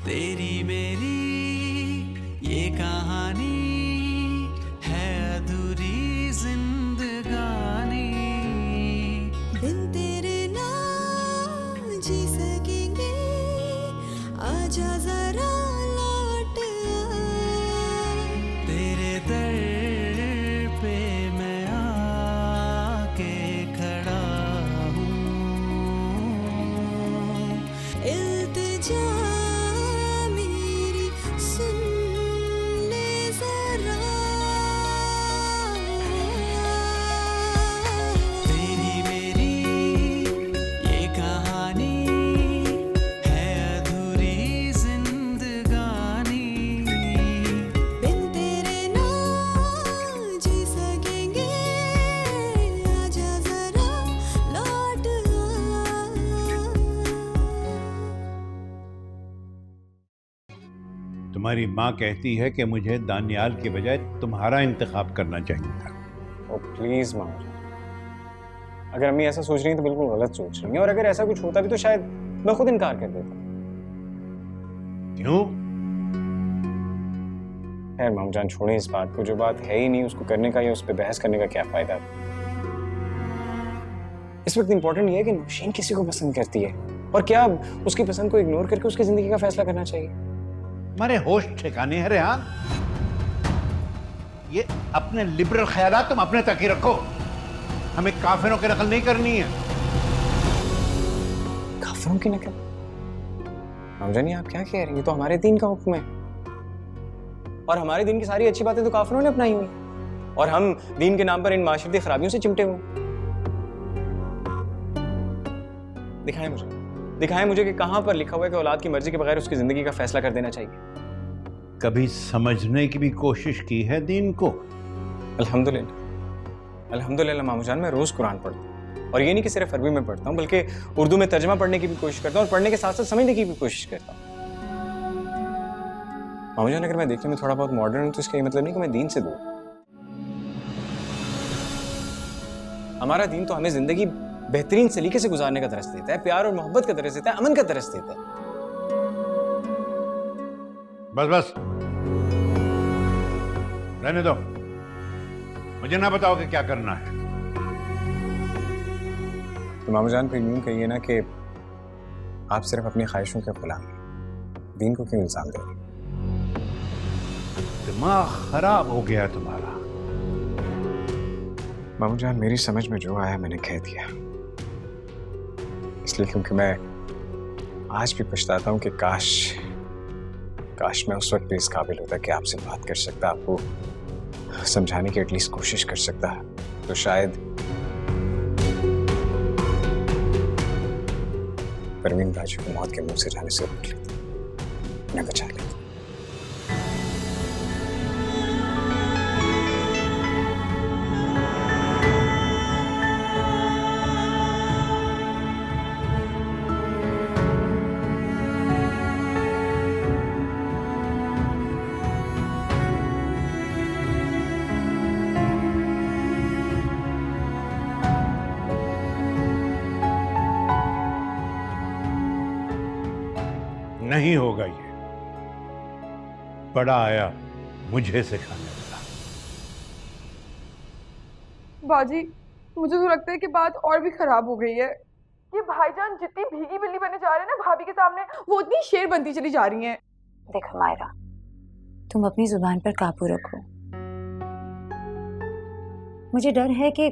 तेरी मेरी ये कहानी है अधूरी जिंदगानी, बिन तेरे ना जी सकेंगे, आजा जरा लौट आ। तेरे दर पे मैं आके खड़ा हूँ, इल्तिजा मेरी सुन ले जरा। तेरी मेरी ये कहानी है अधूरी जिंदगानी, बिन तेरे ना जी सकेंगे, आजा जरा लौट आ। तुम्हारी माँ कहती है कि मुझे दानियाल के बजाय तुम्हारा इंतखाब करना चाहिए था। ओ प्लीज माँ, अगर अम्मी ऐसा सोच रही हैं तो बिल्कुल गलत सोच रही हैं, और अगर ऐसा कुछ होता भी तो शायद मैं खुद इनकार कर देता। क्यों? खैर माम जान, छोड़े इस बात को, जो बात है ही नहीं उसको करने का या उस पर बहस करने का क्या फायदा। इस वक्त इंपॉर्टेंट ये है कि नौशीन किसी को पसंद करती है, और क्या उसकी पसंद को इग्नोर करके उसकी जिंदगी का फैसला करना चाहिए। हमारे होश ठिकाने हैं रेहान। ये अपने लिबरल ख्यालात तुम अपने तक ही रखो, हमें काफिरों की नकल नहीं करनी है। काफिरों की नकल? माम जान, ये आप क्या कह रही हैं? ये तो हमारे दीन का हुक्म है, और हमारे दीन की सारी अच्छी बातें तो काफिरों ने अपनाई हुई, और हम दीन के नाम पर इन माशरती खराबियों से चिमटे हुए। दिखाएं मुझे कि कहां पर लिखा हुआ है कि औलाद की मर्जी के बगैर उसकी जिंदगी का फैसला कर देना चाहिए। कभी समझने की भी कोशिश की है दीन को? अल्हम्दुलिल्लाह मामू जान, मैं रोज कुरान पढ़ता हूँ, और ये नहीं कि सिर्फ अरबी में पढ़ता हूँ बल्कि उर्दू में तर्जमा पढ़ने की भी कोशिश करता हूँ, और पढ़ने के साथ साथ समझने की भी कोशिश करता हूँ। मामू जान, अगर मैं देखने में थोड़ा बहुत मॉडर्न हूँ तो इसका ये मतलब नहीं कि मैं दीन से दूर। हमारा दीन तो हमें जिंदगी बेहतरीन सलीके से गुजारने का दरस देता है, प्यार और मोहब्बत का दरस देता है, अमन का दरस देता है। बस रहने दो, मुझे ना बताओ कि क्या करना है। तो मामू जान, फिर यूं कहिए ना कि आप सिर्फ अपनी ख्वाहिशों के गुलाम हैं, दीन को क्यों इल्जाम दे रहे हैं? दिमाग खराब हो गया तुम्हारा। मामू जान, मेरी समझ में जो आया मैंने कह दिया, इसलिए क्योंकि मैं आज भी पछताता हूँ कि काश मैं उस वक्त भी इस काबिल होता कि आपसे बात कर सकता, आपको समझाने की एटलीस्ट कोशिश कर सकता, तो शायद परवीन बाजी को मौत के मुंह से जाने से रोक लेता, उन्हें बचा लेता। नहीं होगा ये, बड़ा आया मुझे सिखाने वाला। बाजी, मुझे तो लगता है कि बात और भी खराब हो गई है। ये भाईजान जितनी भीगी बिल्ली बने जा रहे हैं ना भाभी के सामने, वो उतनी शेर बनती चली जा रही हैं। देखो मायरा, तुम अपनी जुबान पर काबू रखो। मुझे डर है कि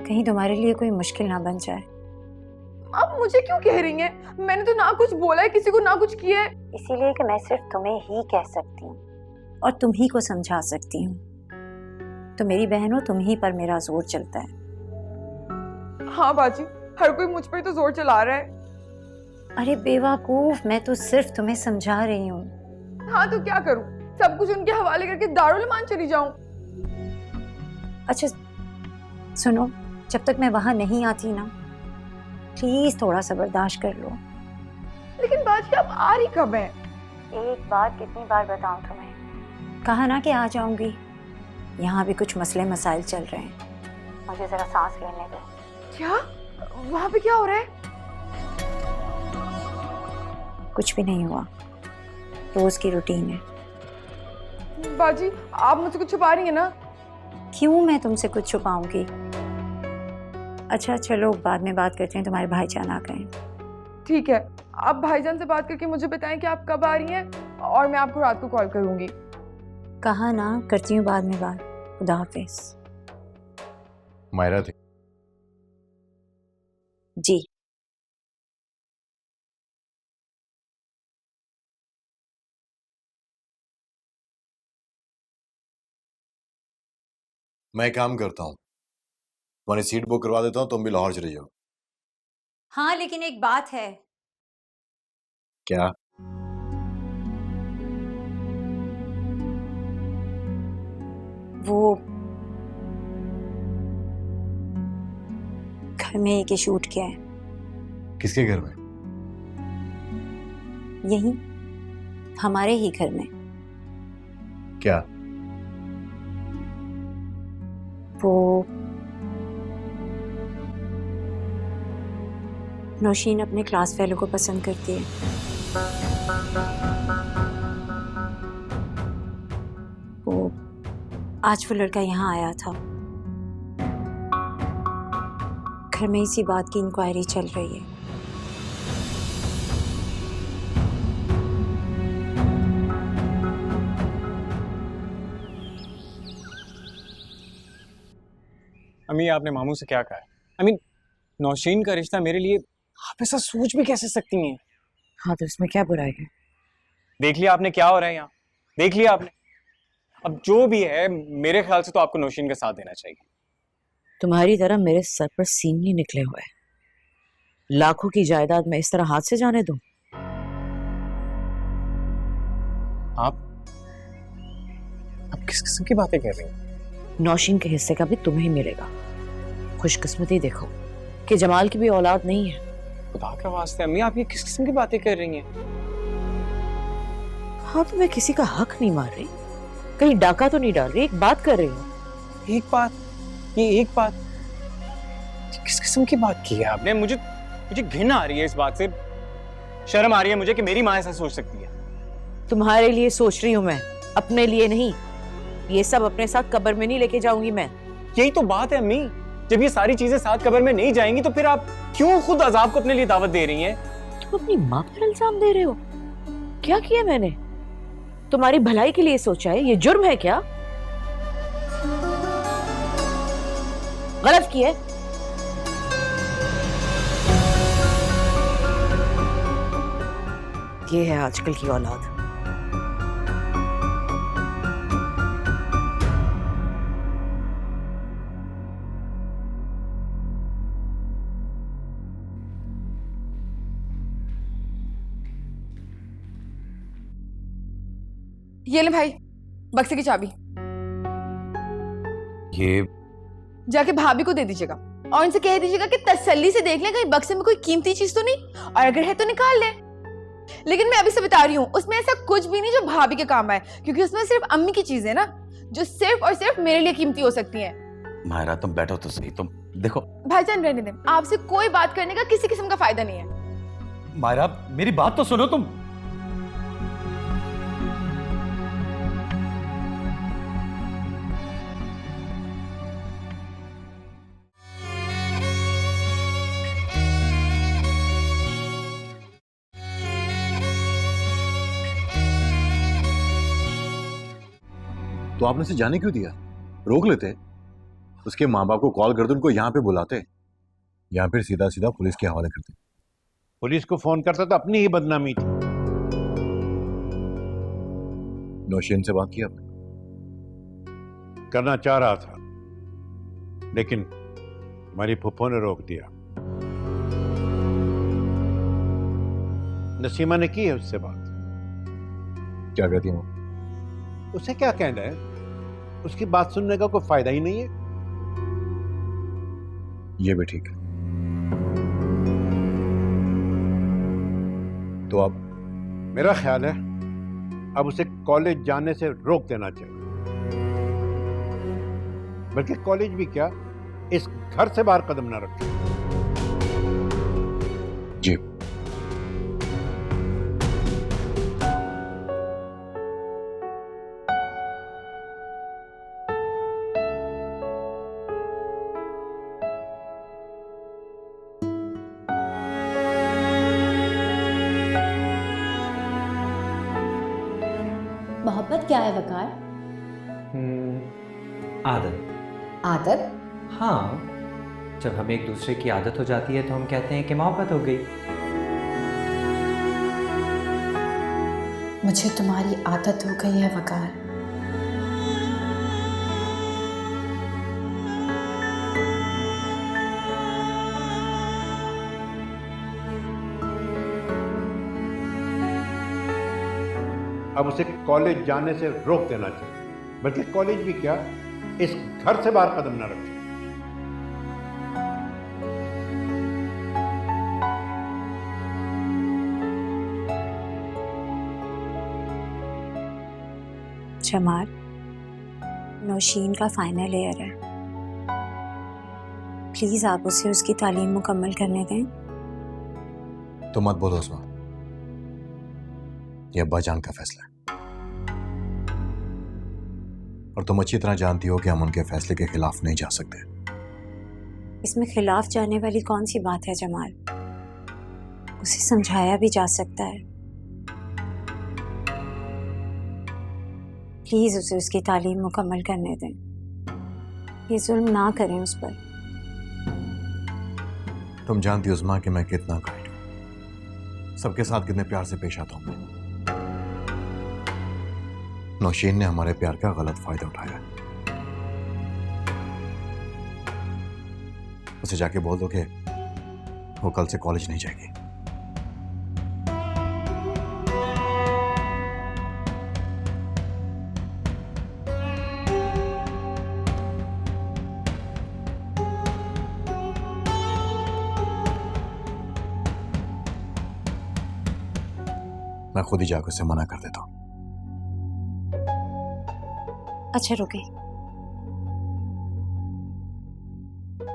कहीं तुम्हारे लिए कोई मुश्किल ना बन जाए। अब मुझे क्यों कह रही हैं? मैंने तो ना कुछ बोला है किसी को, ना कुछ किया है। इसीलिए कि मैं सिर्फ तुम्हें ही कह सकती हूँ और तुम ही को समझा सकती हूँ। तो मेरी बहन हो, तुम ही पर मेरा जोर चलता है। हाँ बाजी, हर कोई मुझ पर तो जोर चला रहा है। अरे बेवकूफ, मैं तो सिर्फ तुम्हें समझा रही हूँ। हाँ तो क्या करूँ? सब कुछ उनके हवाले करके दारुल मान चली जाऊँ? अच्छा सुनो, जब तक मैं वहां नहीं आती ना, प्लीज थोड़ा सा बर्दाश्त कर लो। लेकिन बाजी आप आ रही कब है? एक बात कितनी बार बताऊं तुम्हें? कहा ना कि आ जाऊंगी। यहाँ भी कुछ मसले मसाइल चल रहे हैं, मुझे जरा सांस लेने दो। क्या? वहाँ पे क्या हो रहा है? कुछ भी नहीं हुआ, रोज की रूटीन है। बाजी आप मुझसे कुछ छुपा रही हैं ना? क्यों मैं तुमसे कुछ छुपाऊंगी? अच्छा चलो बाद में बात करते हैं, तुम्हारे भाईजान आ गए। ठीक है, आप भाईजान से बात करके मुझे बताएं कि आप कब आ रही हैं और मैं आपको रात को कॉल करूंगी। कहा ना, करती हूँ बाद में बात। खुदा हाफिज। मायरा थी। जी। मैं एक काम करता हूँ, तुम्हारी सीट बुक करवा देता हूँ, तुम भी लाहौर चले जाओ। हाँ लेकिन एक बात है। क्या? वो घर में एक शूट किया है। किसके घर में? यही हमारे ही घर में। क्या? वो नौशीन अपने क्लास फेलो को पसंद करती है। वो आज वो लड़का यहाँ आया था, घर में इसी बात की इंक्वायरी चल रही है। अम्मी आपने मामू से क्या कहा है? आई मीन नौशीन का रिश्ता मेरे लिए, आप ऐसा सोच भी कैसे सकती हैं? हाँ तो इसमें क्या बुराई है? देख लिया आपने क्या हो रहा है यहाँ, देख लिया आपने। अब जो भी है मेरे ख्याल से तो आपको नौशीन का साथ देना चाहिए। तुम्हारी तरह मेरे सर पर सींग नहीं निकले हुए। लाखों की जायदाद में इस तरह हाथ से जाने दूं? आप किस किस्म की बातें कर रही हैं? नौशीन के हिस्से का भी तुम्हें ही मिलेगा। खुशकिस्मती देखो कि जमाल की भी औलाद नहीं है। खुदा का वास्ते अम्मी आप ये किस किस्म की बातें कर रही हैं? हाँ तो मैं किसी का हक नहीं मार रही, कहीं डाका तो नहीं डाल रही, एक बात कर रही हूँ। एक बात, ये एक बात, किस किस्म की बात की है आपने? मुझे घिन आ रही है इस बात से, शर्म आ रही है मुझे कि मेरी माँ ऐसा सोच सकती है। तुम्हारे लिए सोच रही हूँ मैं, अपने लिए नहीं। ये सब अपने साथ कब्र में नहीं लेके जाऊंगी मैं। यही तो बात है अम्मी, जब ये सारी चीजें साथ कब्र में नहीं जाएंगी तो फिर आप क्यों खुद अजाब को अपने लिए दावत दे रही हैं? तुम अपनी माँ पर इल्जाम दे रहे हो? क्या किया मैंने? तुम्हारी भलाई के लिए सोचा है, ये जुर्म है क्या? गलत किया है? ये है आजकल की औलाद। ये ले भाई बक्से की चाबी, ये जाके भाभी को दे दीजिएगा और उनसे कह दीजिएगा कि तसल्ली से देख लें कहीं बक्से में कोई कीमती चीज तो नहीं, और अगर है तो निकाल ले। लेकिन मैं अभी से बता रही हूँ उसमें ऐसा कुछ भी नहीं जो भाभी के काम आए, क्योंकि उसमें सिर्फ अम्मी की चीजें ना जो सिर्फ और सिर्फ मेरे लिए कीमती हो सकती हैं। मायरा तुम बैठो तो सही, तुम देखो। भाईजान रहने दें, आपसे कोई बात करने का किसी किस्म का फायदा नहीं है। मायरा मेरी बात तो सुनो तुम। तो आपने इसे जाने क्यों दिया? रोक लेते, उसके माँ बाप को कॉल कर दो, उनको यहाँ पे बुलाते, या फिर सीधा सीधा पुलिस के हवाले करते। पुलिस को फोन करता तो अपनी ही बदनामी थी। नौशीन से बात की आपने? करना चाह रहा था लेकिन हमारी फुफ्फो ने रोक दिया। नसीमा ने की है उससे बात। क्या कहती हैं वो? उसे क्या कहना है, उसकी बात सुनने का कोई फायदा ही नहीं है। ये भी ठीक है। तो अब मेरा ख्याल है अब उसे कॉलेज जाने से रोक देना चाहिए, बल्कि कॉलेज भी क्या, इस घर से बाहर कदम ना रखे। जी मोहब्बत क्या है वकार? आदत। आदत? हाँ, जब हमें एक दूसरे की आदत हो जाती है तो हम कहते हैं कि मोहब्बत हो गई। मुझे तुम्हारी आदत हो गई है वकार। अब उसे कॉलेज जाने से रोक देना चाहिए, बल्कि कॉलेज भी क्या, इस घर से बाहर कदम न रखे। जमाल, नौशीन का फाइनल ईयर है, प्लीज आप उसे उसकी तालीम मुकम्मल करने दें। तो मत बोलो उस्मा, ये अब्बा जान का फैसला है और तुम अच्छी तरह जानती हो कि हम उनके फैसले के खिलाफ नहीं जा सकते। इसमें खिलाफ जाने वाली कौन सी बात है जमाल? उसे समझाया भी जा सकता है। प्लीज उसे उसकी तालीम मुकम्मल करने दें, ये जुल्म ना करें उस पर। तुम जानती हो उस्मा कि मैं कितना काइंड हूं, सबके साथ कितने प्यार से पेश आता हूं मैं। नौशीन ने हमारे प्यार का गलत फायदा उठाया। उसे जाके बोल दो कि वो कल से कॉलेज नहीं जाएगी। मैं खुद ही जाकर उसे मना कर देता हूं। अच्छा रुके,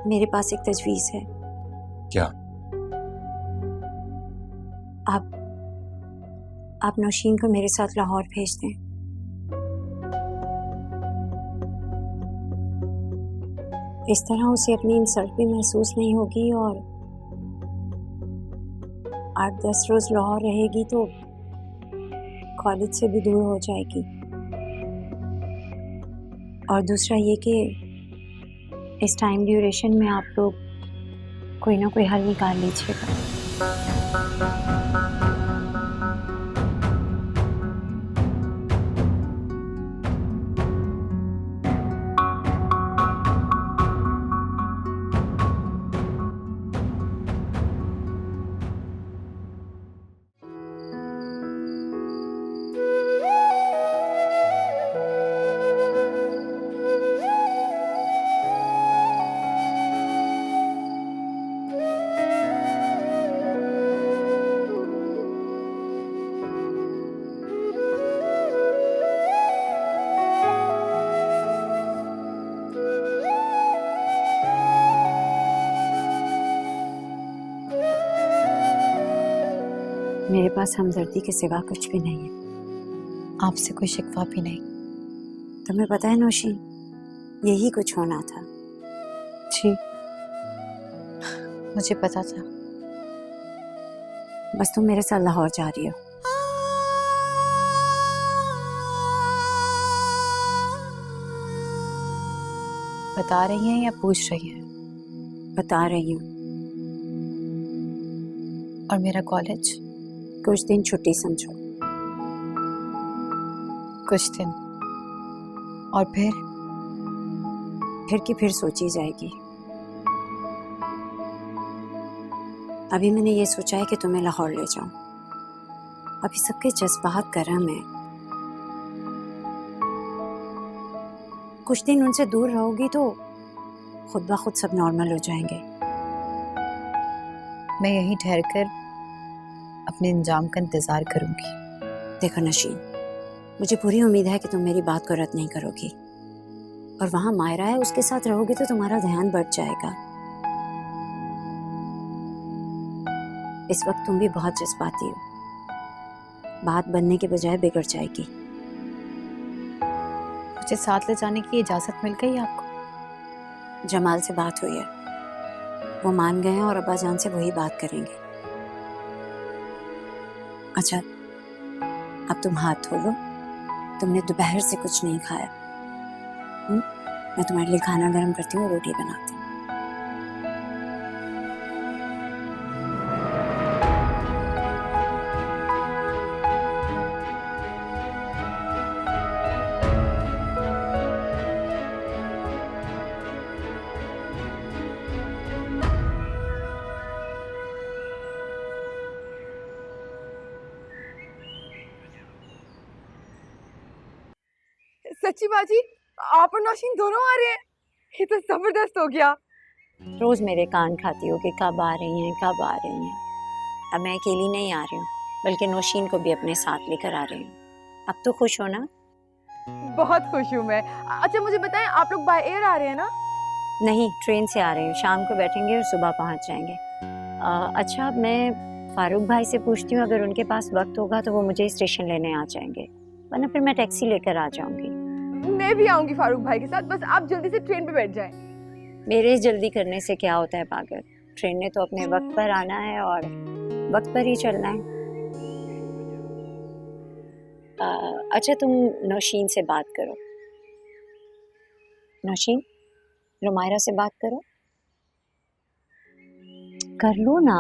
मेरे पास एक तजवीज है। क्या? आप नौशीन को मेरे साथ लाहौर भेज दें। इस तरह उसे अपनी इंसल्ट भी महसूस नहीं होगी और 8-10 रोज लाहौर रहेगी तो कॉलेज से भी दूर हो जाएगी। और दूसरा ये कि इस टाइम ड्यूरेशन में आप लोग कोई ना कोई हल निकाल लीजिएगा। मेरे पास हमदर्दी के सिवा कुछ भी नहीं है। आपसे कोई शिकवा भी नहीं। तुम्हें पता है नौशीन, यही कुछ होना था। जी मुझे पता था। बस तुम मेरे साथ लाहौर जा रही हो। बता रही हैं या पूछ रही हैं? बता रही हूँ। और मेरा कॉलेज? कुछ दिन छुट्टी समझो। कुछ दिन और फिर की फिर सोची जाएगी। अभी मैंने ये सोचा है कि तुम्हें लाहौर ले जाऊं। अभी सबके जज्बात गर्म हैं। कुछ दिन उनसे दूर रहोगी तो खुद ब खुद सब नॉर्मल हो जाएंगे। मैं यहीं ठहरकर अपने इंजाम का इंतजार करूंगी। देखो नशीन, मुझे पूरी उम्मीद है कि तुम मेरी बात को रद्द नहीं करोगी। और वहां मायरा है, उसके साथ रहोगे तो तुम्हारा ध्यान बढ़ जाएगा। इस वक्त तुम भी बहुत जज्बाती हो, बात बनने के बजाय बिगड़ जाएगी। मुझे साथ ले जाने की इजाजत मिल गई आपको? जमाल से बात हुई है, वो मान गए हैं और अब्बा जान से वही बात करेंगे। अच्छा अब तुम हाथ धो लो, तुमने दोपहर से कुछ नहीं खाया। मैं तुम्हारे लिए खाना गर्म करती हूँ, रोटी बनाती हूँ। सच्ची बाजी, आप और नौशीन दोनों आ रहे हैं? ये तो जबरदस्त हो गया। रोज मेरे कान खाती हो कि कब आ रही हैं, कब आ रही हैं। अब मैं अकेली नहीं आ रही हूँ, बल्कि नौशीन को भी अपने साथ लेकर आ रही हूँ। अब तो खुश हो ना? बहुत खुश हूँ मैं। अच्छा मुझे बताएं, आप लोग बाय एयर आ रहे हैं ना? नहीं, ट्रेन से आ रही हूँ। शाम को बैठेंगे और सुबह पहुँच जाएंगे। अच्छा, मैं फारूक भाई से पूछती हूँ, अगर उनके पास वक्त होगा तो वो मुझे स्टेशन लेने आ जाएंगे, वरना फिर मैं टैक्सी लेकर आ जाऊंगी। मैं भी आऊंगी फारूक भाई के साथ, बस आप जल्दी से ट्रेन पे बैठ जाएं। मेरे जल्दी करने से क्या होता है पागल? ट्रेन ने तो अपने वक्त पर आना है और वक्त पर ही चलना है। अच्छा, तुम नौशीन से बात करो। नौशीन, रुमायरा से बात करो। कर लो ना।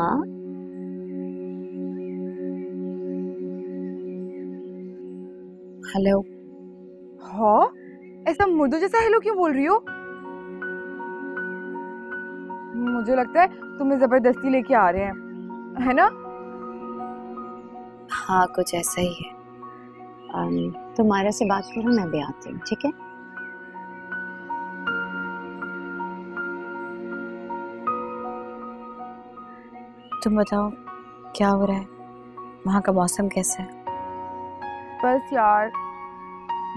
हेलो। हाँ, ऐसा मुर्दों जैसा हेलो क्यों बोल रही हो? मुझे लगता है तुम्हें जबरदस्ती लेके आ रहे हैं, है ना? हाँ, कुछ ऐसा ही है। तुम मायरा से बात करो, मैं भी आती हूँ, ठीक है? तुम बताओ क्या हो रहा है? वहाँ का मौसम कैसा है? बस यार,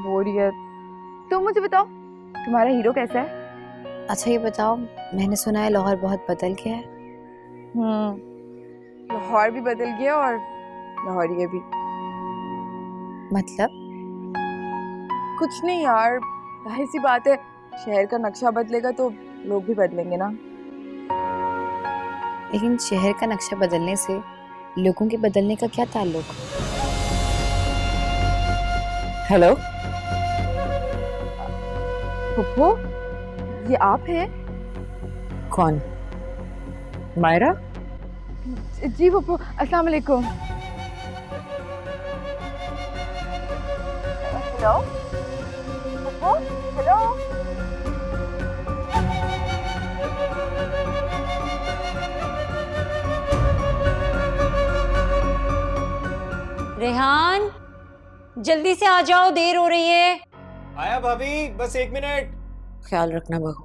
बोरियत। तुम मुझे बताओ, तुम्हारा हीरो कैसा है? अच्छा ये बताओ, मैंने सुना है लाहौर बहुत बदल गया है। लाहौर भी बदल गया और लाहौरिये भी। मतलब? कुछ नहीं यार, जाहिर सी बात है, शहर का नक्शा बदलेगा तो लोग भी बदलेंगे ना। लेकिन शहर का नक्शा बदलने से लोगों के बदलने का क्या ताल्लुक? हेलो, पुप्पो, ये आप हैं? कौन? मायरा? जी पुप्पो, अस्सलाम वालेकुम। Hello पुप्पो, hello. रेहान, जल्दी से आ जाओ, देर हो रही है। आया भाभी, बस 1 मिनट। ख्याल रखना बहू,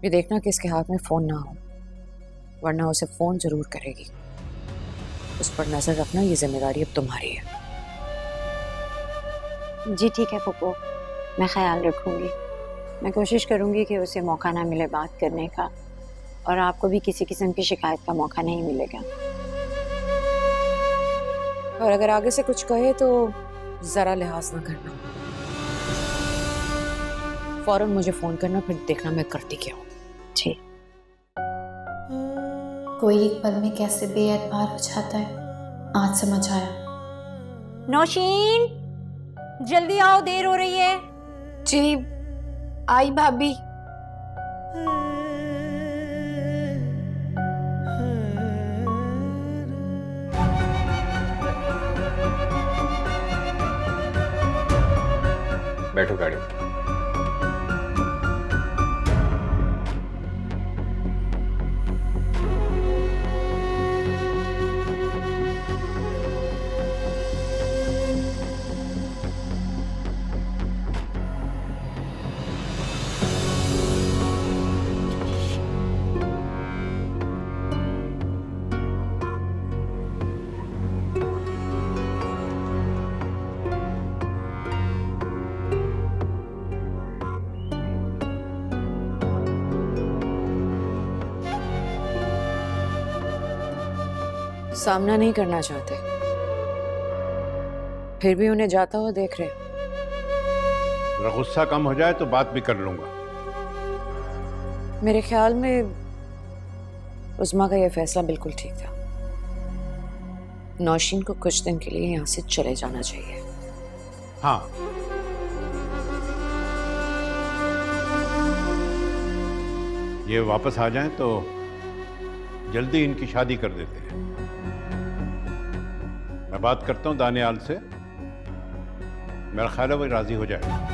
ये देखना कि इसके हाथ में फोन ना हो, वरना उसे फोन जरूर करेगी। उस पर नजर रखना, ये जिम्मेदारी अब तुम्हारी है। जी ठीक है पप्पू, मैं ख्याल रखूंगी। मैं कोशिश करूंगी कि उसे मौका ना मिले बात करने का, और आपको भी किसी किस्म की शिकायत का मौका नहीं मिलेगा। और अगर आगे से कुछ कहे तो जरा लिहाज ना करना, फौरन मुझे फोन करना, फिर देखना मैं करती क्या हूँ। जी। कोई एक पल में कैसे बेएतबार हो जाता है, आज समझ आया। नौशीन, जल्दी आओ, देर हो रही है। जी आई भाभी। बैठो गाड़ी में। सामना नहीं करना चाहते, फिर भी उन्हें जाता हुआ देख रहे। जरा गुस्सा कम हो जाए तो बात भी कर लूंगा। मेरे ख्याल में उस्मा का यह फैसला बिल्कुल ठीक था। नौशीन को कुछ दिन के लिए यहाँ से चले जाना चाहिए। हाँ, ये वापस आ जाएं तो जल्दी इनकी शादी कर देते हैं। मैं बात करता हूं दानियाल से, मेरा ख्याल है वो राजी हो जाएगा।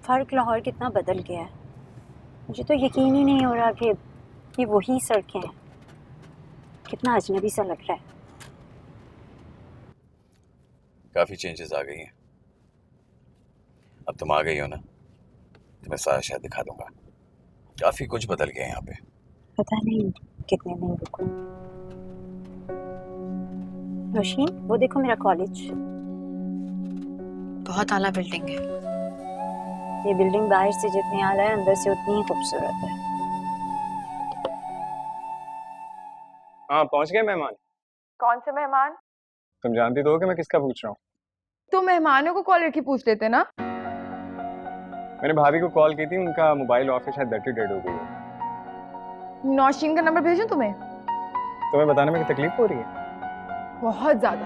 फारूक, लाहौर कितना बदल गया है। मुझे तो यकीन ही नहीं हो रहा कि ये वही सड़कें हैं। कितना अजनबी सा लग रहा है। काफी चेंजेस आ गई हैं। अब तुम आ गई हो ना, तो मैं सारा शहर दिखा दूंगा। काफी कुछ बदल गया है यहाँ पे। पता नहीं कितने दिन रुकूं। रोशीन, वो देखो मेरा कॉलेज। बहुत आला बिल्डिंग है। ये बिल्डिंग बाहर से जितनी आला है, अंदर से उतनी ही खूबसूरत है। हाँ, पहुंच गए मेहमान। कौन से मेहमान? तुम जानती तो हो कि मैं किसका पूछ रहा हूँ। तो मेहमानों को कॉल करके पूछ लेते ना। मैंने भाभी को कॉल की थी, उनका मोबाइल ऑफ है, शायद बैटरी डेड हो गई है। नौशीन का नंबर भेजूं तुम्हें? तुम्हें बताने में तकलीफ हो रही है? बहुत ज्यादा।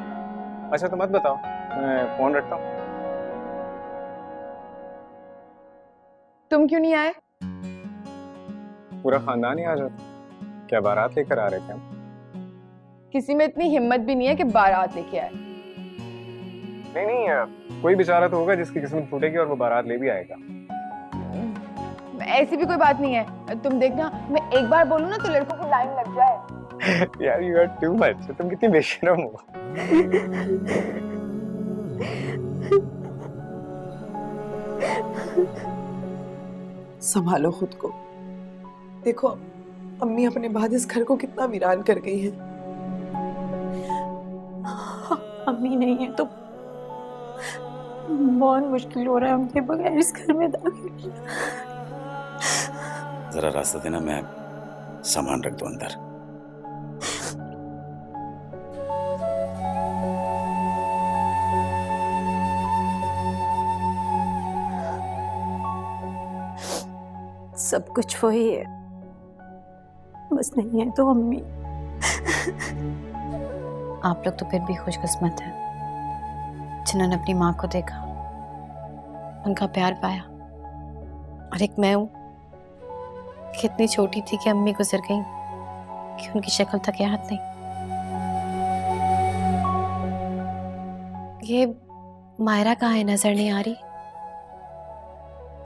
अच्छा तो मत बताओ, मैं फोन रखता हूँ। तुम क्यों नहीं आए? पूरा खानदान ही आ जाता। क्या बारात लेकर आ रहे थे हम? किसी में इतनी हिम्मत भी नहीं है कि बारात लेके आए। नहीं, कोई बेचारा तो होगा जिसकी किस्मत फूटेगी और वो बारात ले भी आएगा। ऐसी भी कोई बात नहीं है। तुम देखना, मैं एक बार बोलूं ना तो लड़कों को लाइन लग जाए। यार यू आर टू मच। तुम कितनी बेशरम हो। संभालो खुद को। देखो अम्मी अपने बाद इस घर को कितना वीरान कर गई है। अम्मी नहीं है तो बहुत मुश्किल हो रहा है उनके बगैर इस घर में दाखिल। जरा रास्ता देना, मैं सामान रख दूं अंदर। सब कुछ वही है, बस नहीं है तो अम्मी। आप लोग तो फिर भी खुशकिस्मत हैं जिन्होंने अपनी माँ को देखा, उनका प्यार पाया। और एक मैं हूँ कि इतनी छोटी थी कि अम्मी गुजर गई कि उनकी शक्ल तक याद नहीं। ये मायरा कहाँ है? नजर नहीं आ रही।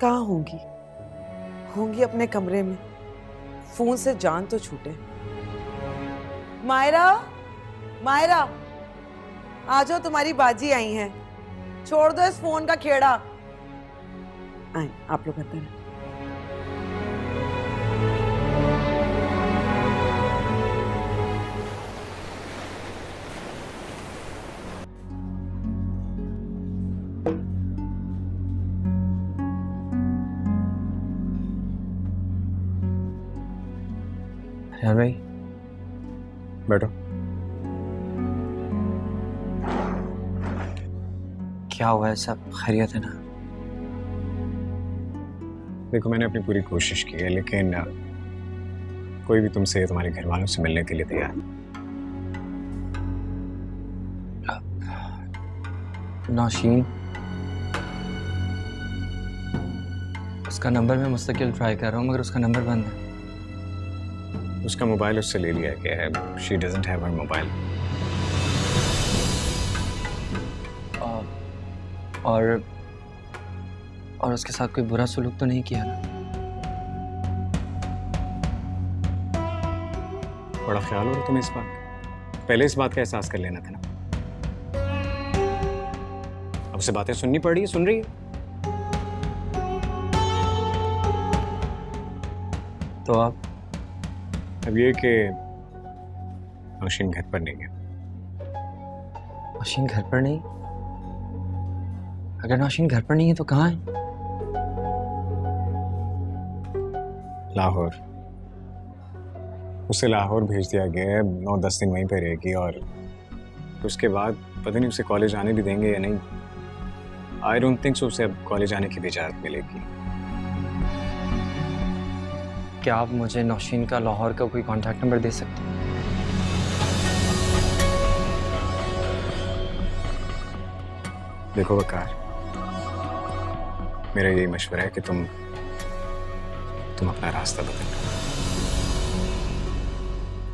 कहाँ होंगी? होंगी अपने कमरे में। फोन से जान तो छूटे। मायरा, मायरा आ जाओ, तुम्हारी बाजी आई हैं। छोड़ दो इस फोन का खेड़ा। आए आप लोग अंदर। यार भाई बैठो। क्या हुआ है? सब खैरियत है ना? देखो मैंने अपनी पूरी कोशिश की है, लेकिन कोई भी तुमसे तुम्हारे घर वालों से मिलने के लिए तैयार नहीं। नौशीन, उसका नंबर मैं मुस्तकिल ट्राई कर रहा हूँ मगर उसका नंबर बंद है। उसका मोबाइल उससे ले लिया गया है। She doesn't have her mobile. और उसके साथ कोई बुरा सलूक तो नहीं किया ना? बड़ा ख्याल हो रहा तुम्हें इस बात का। पहले इस बात का एहसास कर लेना था ना। अब उसे बातें सुननी पड़ रही है, सुन रही है। तो आप अब ये कि नौशीन घर पर नहीं है। नौशीन घर पर नहीं? अगर नौशीन घर पर नहीं है तो कहाँ है? लाहौर। उसे लाहौर भेज दिया गया है, 9-10 दिन वहीं पे रहेगी और उसके बाद पता नहीं उसे कॉलेज आने भी देंगे या नहीं। आई डोंट थिंक सो उसे अब कॉलेज आने की भी इजाज़त मिलेगी। क्या आप मुझे नौशीन का लाहौर का कोई कॉन्टैक्ट नंबर दे सकते हैं? देखो वकार, मेरा यही मशवरा है कि तुम अपना रास्ता बदल लो।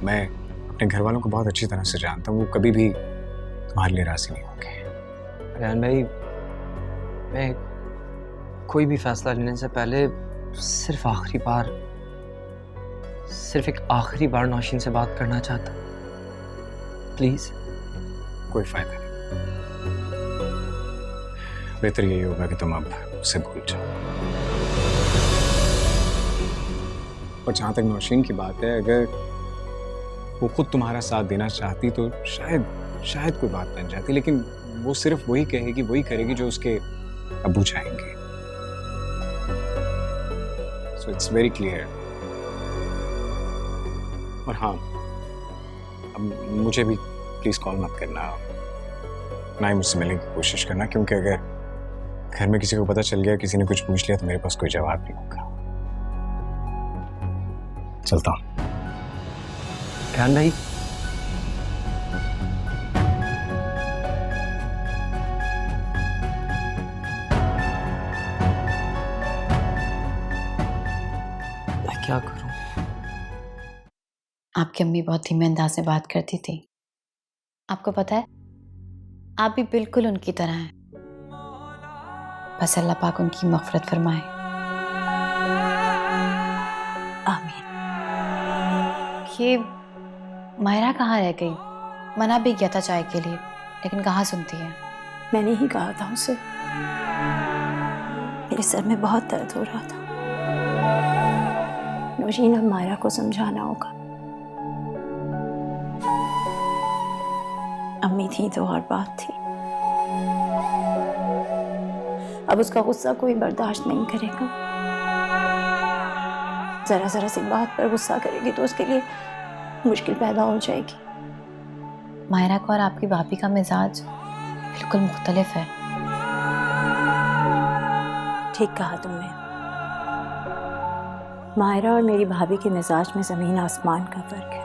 मैं अपने घर वालों को बहुत अच्छी तरह से जानता हूँ, वो कभी भी तुम्हारे लिए राजी नहीं होंगे। रेहान भाई, मैं कोई भी फैसला लेने से पहले सिर्फ एक आखिरी बार नौशीन से बात करना चाहता। प्लीज। कोई फायदा नहीं, बेहतर यही होगा कि तुम अब उसे भूल जाओ। और जहां तक नौशीन की बात है, अगर वो खुद तुम्हारा साथ देना चाहती तो शायद कोई बात बन जाती, लेकिन वो सिर्फ वही करेगी जो उसके अब्बू चाहेंगे। So it's very clear. और हाँ, अब मुझे भी प्लीज कॉल मत करना, ना ही मुझसे मिलने की कोशिश करना, क्योंकि अगर घर में किसी को पता चल गया, किसी ने कुछ पूछ लिया, तो मेरे पास कोई जवाब नहीं होगा। चलता हूँ। रेहान भाई, मैं क्या करूं? आपकी अम्मी बहुत धीमे अंदाज में बात करती थी। आपको पता है, आप भी बिल्कुल उनकी तरह हैं। बस अल्लाह पाक उनकी मग़फ़िरत फरमाए। आमीन। ये मायरा कहाँ रह गई? मना भी किया था चाय के लिए, लेकिन कहाँ सुनती है। मैंने ही कहा था उसे, मेरे सर में बहुत दर्द हो रहा था। नौशीन, अब मायरा को समझाना होगा। अम्मी थी तो और बात थी, अब उसका गुस्सा कोई बर्दाश्त नहीं करेगा। जरा सी बात पर गुस्सा करेगी तो उसके लिए मुश्किल पैदा हो जाएगी। मायरा को और आपकी भाभी का मिजाज बिल्कुल मुख्तलिफ है। ठीक कहा तुमने। मायरा और मेरी भाभी के मिजाज में ज़मीन आसमान का फ़र्क है।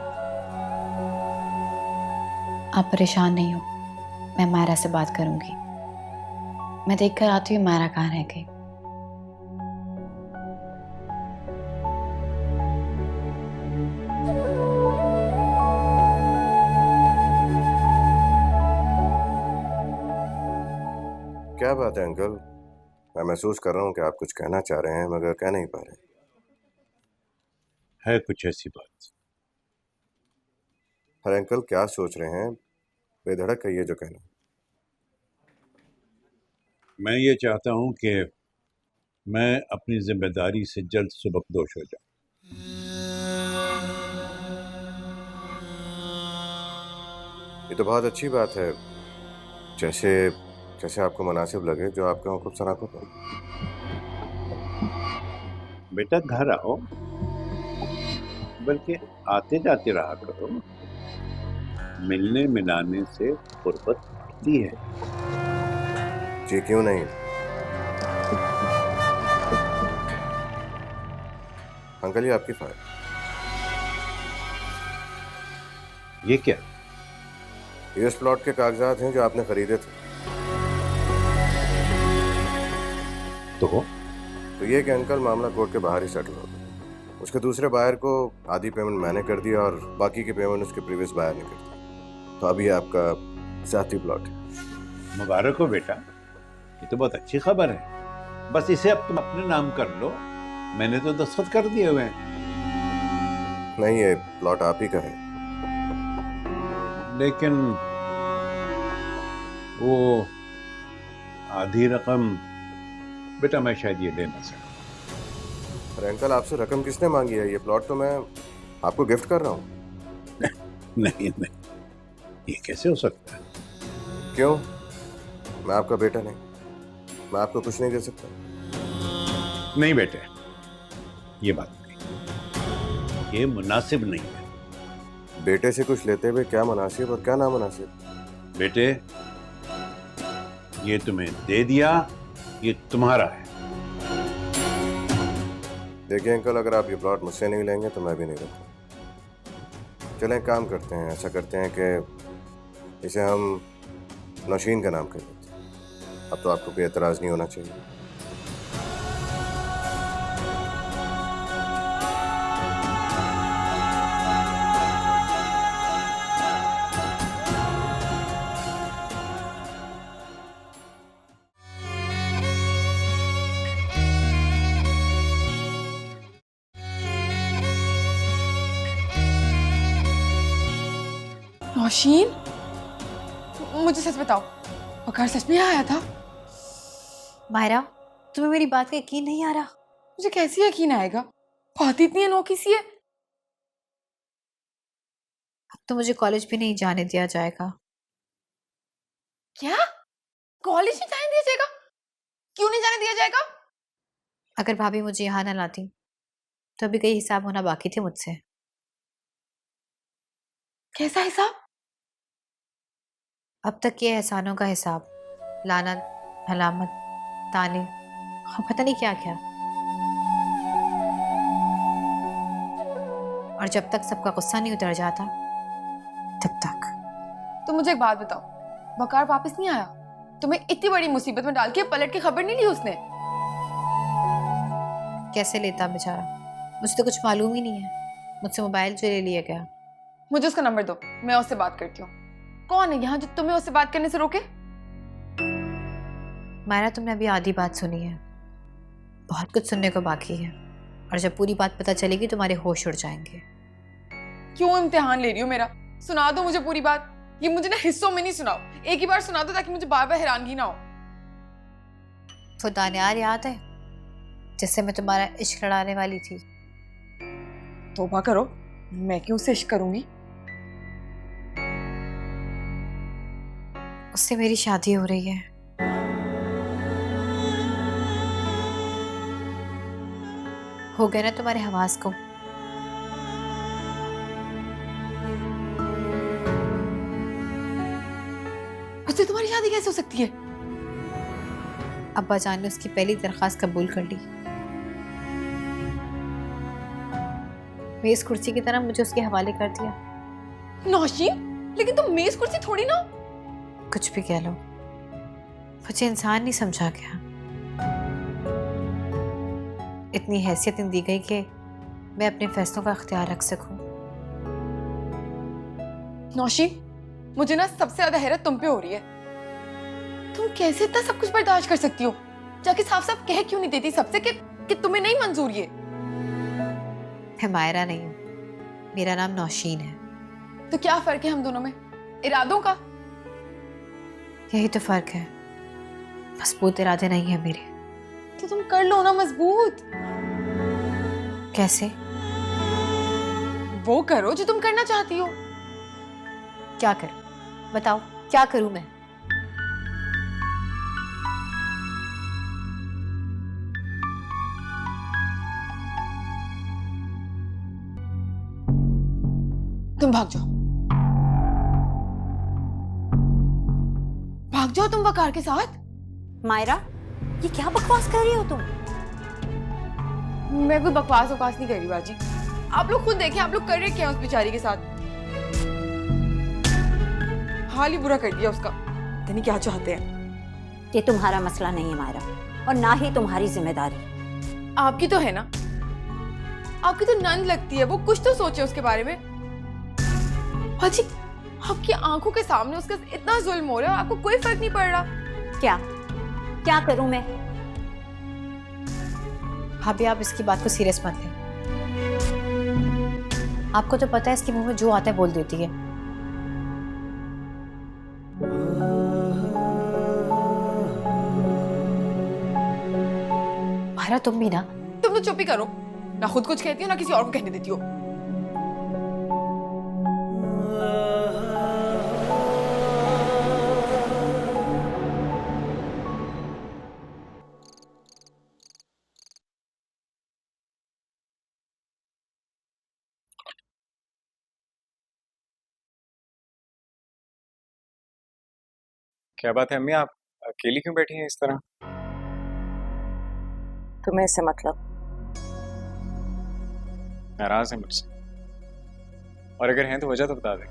आप परेशान नहीं हो, मैं मायरा से बात करूंगी। मैं देख कर आती हूँ मायरा कहाँ रह गई। क्या बात है अंकल? मैं महसूस कर रहा हूँ कि आप कुछ कहना चाह रहे हैं मगर कह नहीं पा रहे। है कुछ ऐसी बात? अरे अंकल, क्या सोच रहे हैं? बेधड़क कहिए जो कहना। मैं ये चाहता हूँ कि मैं अपनी जिम्मेदारी से जल्द सुबकदोश हो जाऊँ। ये तो बहुत अच्छी बात है। जैसे आपको मुनासिब लगे, जो आपका हो खूब सराहत हो। बेटा घर आओ, बल्कि आते जाते रहा करो। मिलने मिलाने से फुर्सत बढ़ती है। जी क्यों नहीं। अंकल, ये आपकी फाइल। ये क्या? ये उस प्लॉट के कागजात हैं जो आपने खरीदे थे। तो ये कि अंकल, मामला कोर्ट के बाहर ही सेटल हो गया। उसके दूसरे बायर को आधी पेमेंट मैंने कर दिया और बाकी की पेमेंट उसके प्रीवियस बायर ने कर दी। तो अभी आपका ज़ाती प्लॉट है। मुबारक हो बेटा, ये तो बहुत अच्छी खबर है। बस इसे अब तुम अपने नाम कर लो, मैंने तो दस्तखत कर दिए हुए हैं। नहीं, ये प्लॉट आप ही का है। लेकिन वो आधी रकम बेटा मैं शायद ये ले ना सकूं। अरे अंकल, आपसे रकम किसने मांगी है? ये प्लॉट तो मैं आपको गिफ्ट कर रहा हूँ। नहीं, ये कैसे हो सकता है? क्यों? मैं आपका बेटा नहीं? मैं आपको कुछ नहीं दे सकता? नहीं बेटे, ये बात नहीं, ये मुनासिब नहीं है। बेटे से कुछ लेते हुए क्या मुनासिब और क्या नामुनासिब? बेटे, ये तुम्हें दे दिया, ये तुम्हारा है। देखिए अंकल, अगर आप ये प्लॉट मुझसे नहीं लेंगे तो मैं भी नहीं लूँगा। चलें एक काम करते हैं, ऐसा करते हैं कि इसे हम नौशीन का नाम कर देते हैं। अब तो आपको कोई एतराज़ नहीं होना चाहिए। नौशीन, मुझे सच बताओ, वकार सच में आया था? मायरा, तुम्हें मेरी बात का यकीन नहीं आ रहा? मुझे कैसे यकीन आएगा? बात ही इतनी अनोखी सी है। अब तो मुझे कॉलेज भी नहीं जाने दिया जाएगा। क्या? कॉलेज नहीं जाने दिया जाएगा? क्यों नहीं जाने दिया जाएगा? अगर भाभी मुझे यहाँ ना लाती तो अभी कई हिसाब होना बाकी थे मुझसे। कैसा हिसाब? अब तक के एहसानों का हिसाब, लानत, हलामत, ताने और पता नहीं क्या क्या। और जब तक सबका गुस्सा नहीं उतर जाता तब तक। तो मुझे एक बात बताओ, वकार वापस नहीं आया? तुम्हें इतनी बड़ी मुसीबत में डाल के पलट के खबर नहीं ली उसने? कैसे लेता बेचारा, मुझे तो कुछ मालूम ही नहीं है। मुझसे मोबाइल जो ले लिया गया। मुझे उसका नंबर दो, मैं उससे बात करती हूँ। कौन है यहाँ जो तुम्हें उससे बात करने से रोके? मायरा, तुमने अभी आधी बात सुनी है, बहुत कुछ सुनने को बाकी है। और जब पूरी बात पता चलेगी तुम्हारे होश उड़ जाएंगे। क्यों इम्तिहान ले रही हो मेरा? सुना दो मुझे पूरी बात। ये मुझे ना हिस्सों में नहीं सुनाओ, एक ही बार सुना दो ताकि मुझे बार बार हैरानगी ना हो। वो दानियार याद है जिससे मैं तुम्हारा इश्क लड़ाने वाली थी? तौबा करो, मैं क्यों उससे इश्क करूंगी? उससे मेरी शादी हो रही है। हो गया ना तुम्हारे हवास को? उससे तुम्हारी शादी कैसे हो सकती है? अब्बा जान ने उसकी पहली दरख्वास्त कबूल कर ली। मेज कुर्सी की तरह मुझे उसके हवाले कर दिया। नौशीन, लेकिन तुम मेज कुर्सी थोड़ी ना। कुछ भी कह लो, मुझे इंसान नहीं समझा गया। इतनी हैसियत नहीं दी गई कि मैं अपने फैसलों का अख्तियार रख सकूं। नौशीन, मुझे ना सबसे ज्यादा हैरत तुम पे हो रही है। तुम कैसे इतना सब कुछ बर्दाश्त कर सकती हो? जाके साफ साफ कह क्यों नहीं देती सबसे कि तुम्हें नहीं मंजूर ये? मैं मायरा नहीं हूँ, मेरा नाम नौशीन है। तो क्या फर्क है हम दोनों में? इरादों का। यही तो फर्क है, मजबूत इरादे नहीं है मेरे। तो तुम कर लो ना मजबूत। कैसे? वो करो जो तुम करना चाहती हो। क्या करूं? बताओ, क्या करूं मैं? तुम भाग जाओ, भाग जाओ तुम वकार के साथ। मायरा, ये क्या बकवास कर रही हो तुम? मैं कोई बकवास वकवास नहीं कर रही बाजी। आप लोग खुद देखें, आप लोग कर रहे क्या उस बेचारी के साथ? हाल ही बुरा कर दिया उसका। पता नहीं क्या चाहते हैं। ये तुम्हारा मसला नहीं है मायरा, और ना ही तुम्हारी जिम्मेदारी। आपकी तो है ना, आपकी तो नंद लगती है। वो कुछ तो सोचे उसके बारे में। बाजी, आपकी आंखों के सामने उसका इतना जुल्म हो रहा है, आपको कोई फर्क नहीं पड़ रहा। क्या क्या करूं मैं? भाभी, आप इसकी बात को सीरियस मत लें। आपको तो पता है इसके मुंह में जो आता है बोल देती है। मायरा, तुम भी ना। तुम तो चुप ही करो, ना खुद कुछ कहती हो ना किसी और को कहने देती हो। क्या बात है अम्मी, आप अकेली क्यों बैठी हैं इस तरह? तुम्हें इससे मतलब? नाराज है मुझसे? और अगर हैं तो वजह तो बता दें।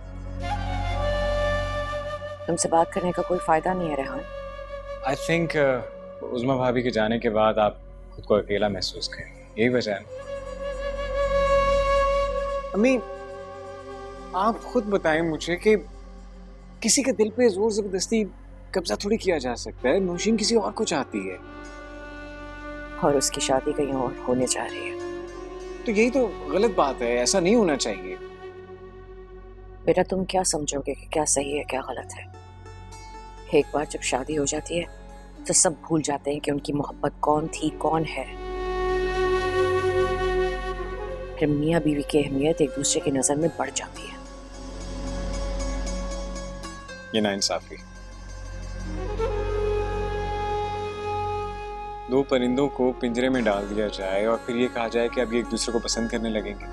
तुमसे बात करने का कोई फायदा नहीं है रेहान। आई थिंक उज़्मा भाभी के जाने के बाद आप खुद को अकेला महसूस करें, यही वजह है। अम्मी आप खुद बताएं मुझे कि किसी के दिल पे जोर जबरदस्ती कब्जा थोड़ी किया जा सकता है। नौशीन किसी और को चाहती है और उसकी शादी कहीं और होने जा रही है। तो यही तो गलत बात है, ऐसा नहीं होना चाहिए। बेटा तुम क्या समझोगे कि क्या सही है क्या गलत है? एक बार जब शादी हो जाती है तो सब भूल जाते हैं कि उनकी मोहब्बत कौन थी कौन है। फिर मियाँ बीवी की अहमियत एक दूसरे की नजर में बढ़ जाती है। ये नाइंसाफी। दो परिंदों को पिंजरे में डाल दिया जाए और फिर ये कहा जाए कि अब ये एक दूसरे को पसंद करने लगेंगे।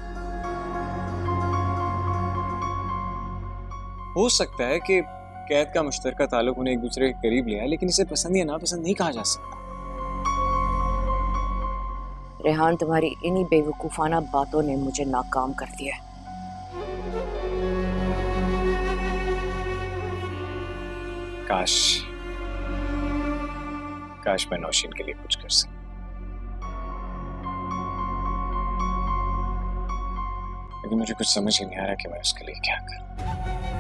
हो सकता है कि कैद का मुश्तरका ताल्लुक उन्हें एक दूसरे के करीब ले आए, लेकिन इसे पसंद या नापसंद नहीं कहा जा सकता। रेहान तुम्हारी इन्हीं बेवकूफाना बातों ने मुझे नाकाम कर दिया है। काश मैं नौशीन के लिए कुछ कर सकूं। लेकिन मुझे कुछ समझ ही नहीं आ रहा कि मैं उसके लिए क्या करूं।